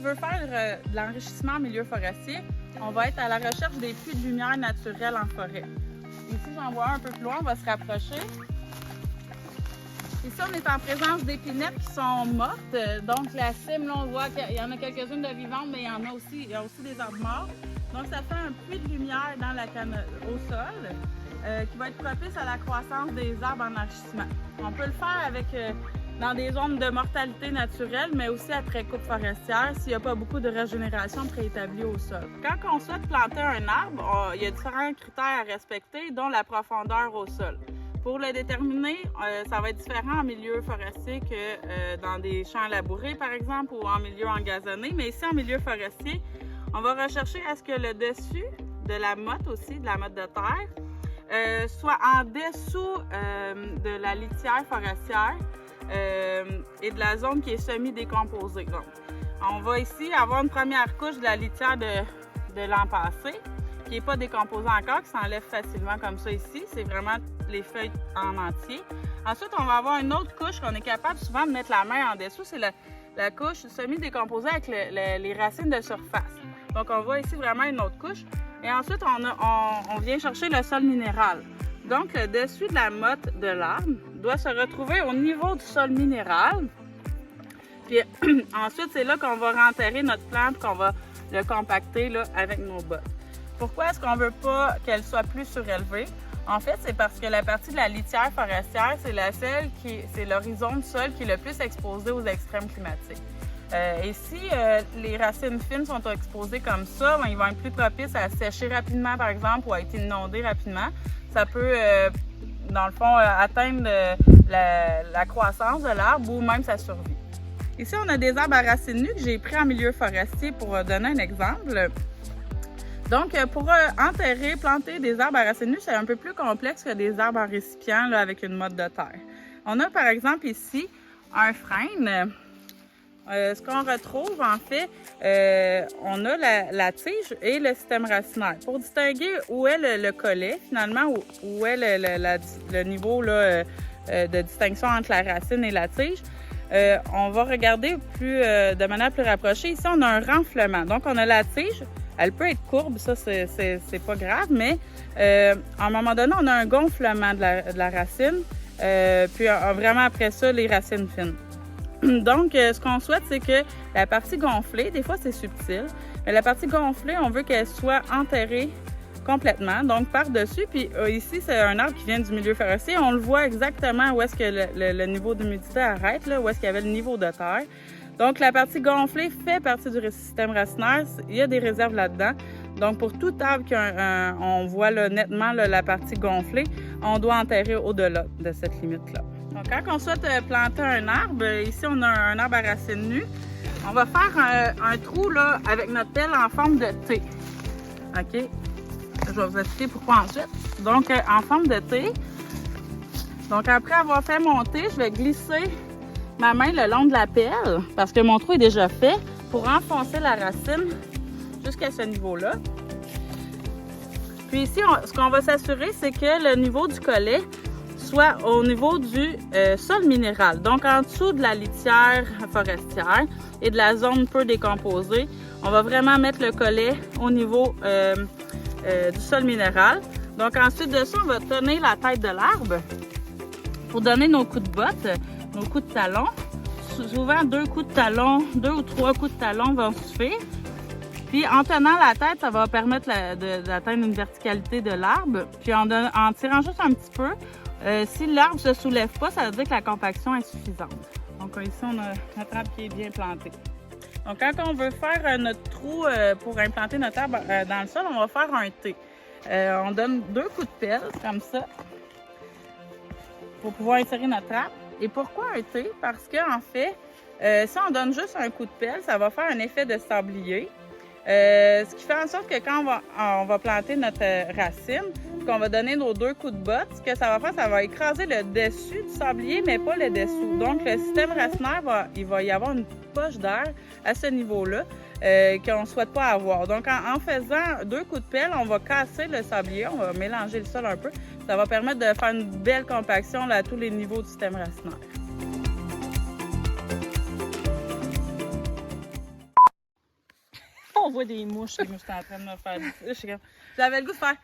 veut faire de l'enrichissement en milieu forestier, on va être à la recherche des puits de lumière naturels en forêt. Ici, j'en vois un peu plus loin, on va se rapprocher. Ici, on est en présence d'épinettes qui sont mortes. Donc, la cime, là, on voit qu'il y en a quelques-unes de vivantes, mais il y a aussi des arbres morts. Donc, ça fait un puits de lumière dans la au sol qui va être propice à la croissance des arbres en enrichissement. On peut le faire avec, dans des zones de mortalité naturelle, mais aussi après coupe forestière, s'il n'y a pas beaucoup de régénération préétablie au sol. Quand on souhaite planter un arbre, il y a différents critères à respecter, dont la profondeur au sol. Pour le déterminer, ça va être différent en milieu forestier que dans des champs labourés, par exemple, ou en milieu engazonné. Mais ici, en milieu forestier, on va rechercher à ce que le dessus de la motte aussi, de la motte de terre, soit en dessous de la litière forestière et de la zone qui est semi-décomposée. Donc, on va ici avoir une première couche de la litière de l'an passé, qui n'est pas décomposée encore, qui s'enlève facilement comme ça ici. C'est vraiment les feuilles en entier. Ensuite, on va avoir une autre couche qu'on est capable souvent de mettre la main en dessous. C'est la couche semi-décomposée avec les racines de surface. Donc, on voit ici vraiment une autre couche. Et ensuite, on vient chercher le sol minéral. Donc, le dessus de la motte de l'arbre doit se retrouver au niveau du sol minéral. Puis ensuite, c'est là qu'on va renterrer notre plante, qu'on va le compacter là, avec nos bottes. Pourquoi est-ce qu'on ne veut pas qu'elle soit plus surélevée? En fait, c'est parce que la partie de la litière forestière, c'est l'horizon du sol qui est le plus exposé aux extrêmes climatiques. Et si les racines fines sont exposées comme ça, ils vont être plus propices à sécher rapidement, par exemple, ou à être inondés rapidement. Ça peut, dans le fond, atteindre la croissance de l'arbre ou même sa survie. Ici, on a des arbres à racines nues que j'ai pris en milieu forestier pour donner un exemple. Donc, pour planter des arbres à racines nues, c'est un peu plus complexe que des arbres en récipient là, avec une motte de terre. On a par exemple ici un frêne. Ce qu'on retrouve, en fait, on a la tige et le système racinaire. Pour distinguer où est le collet, finalement, où est le niveau là, de distinction entre la racine et la tige, on va regarder de manière plus rapprochée. Ici, on a un renflement. Donc, on a la tige. Elle peut être courbe, ça, c'est pas grave, mais à un moment donné, on a un gonflement de la racine, puis vraiment après ça, les racines fines. Donc, ce qu'on souhaite, c'est que la partie gonflée, des fois c'est subtil, mais la partie gonflée, on veut qu'elle soit enterrée complètement, donc par-dessus. Puis ici, c'est un arbre qui vient du milieu forestier. On le voit exactement où est-ce que le niveau d'humidité arrête, là, où est-ce qu'il y avait le niveau de terre. Donc, la partie gonflée fait partie du système racinaire. Il y a des réserves là-dedans. Donc, pour tout arbre on voit là, nettement là, la partie gonflée, on doit enterrer au-delà de cette limite-là. Donc, quand on souhaite planter un arbre, ici, on a un arbre à racines nues. On va faire un trou là, avec notre pelle en forme de T. OK? Je vais vous expliquer pourquoi ensuite. Donc, en forme de T. Donc, après avoir fait mon T, je vais glisser ma main le long de la pelle, parce que mon trou est déjà fait, pour enfoncer la racine jusqu'à ce niveau-là. Puis ici, ce qu'on va s'assurer, c'est que le niveau du collet soit au niveau du sol minéral, donc en dessous de la litière forestière et de la zone peu décomposée. On va vraiment mettre le collet au niveau du sol minéral. Donc ensuite de ça, on va tenir la tête de l'arbre pour donner nos coups de botte, nos coups de talon. Souvent, 2 coups de talon, 2 ou 3 coups de talon vont suffire. Puis en tenant la tête, ça va permettre d'atteindre une verticalité de l'arbre. Puis en tirant juste un petit peu, si l'arbre ne se soulève pas, ça veut dire que la compaction est suffisante. Donc ici, on a notre arbre qui est bien planté. Donc quand on veut faire notre trou pour implanter notre arbre dans le sol, on va faire un T. On donne 2 coups de pelle, comme ça, pour pouvoir insérer notre arbre. Et pourquoi un T? Parce qu'en fait, si on donne juste un coup de pelle, ça va faire un effet de sablier. Ce qui fait en sorte que quand on va planter notre racine, qu'on va donner nos 2 coups de botte, ce que ça va faire, ça va écraser le dessus du sablier, mais pas le dessous. Donc, le système racinaire, il va y avoir une poche d'air à ce niveau-là qu'on ne souhaite pas avoir. Donc, en faisant 2 coups de pelle, on va casser le sablier, on va mélanger le sol un peu. Ça va permettre de faire une belle compaction là, à tous les niveaux du système racinaire. on voit des mouches. Moi, j'étais en train de me faire... J'avais le goût de faire...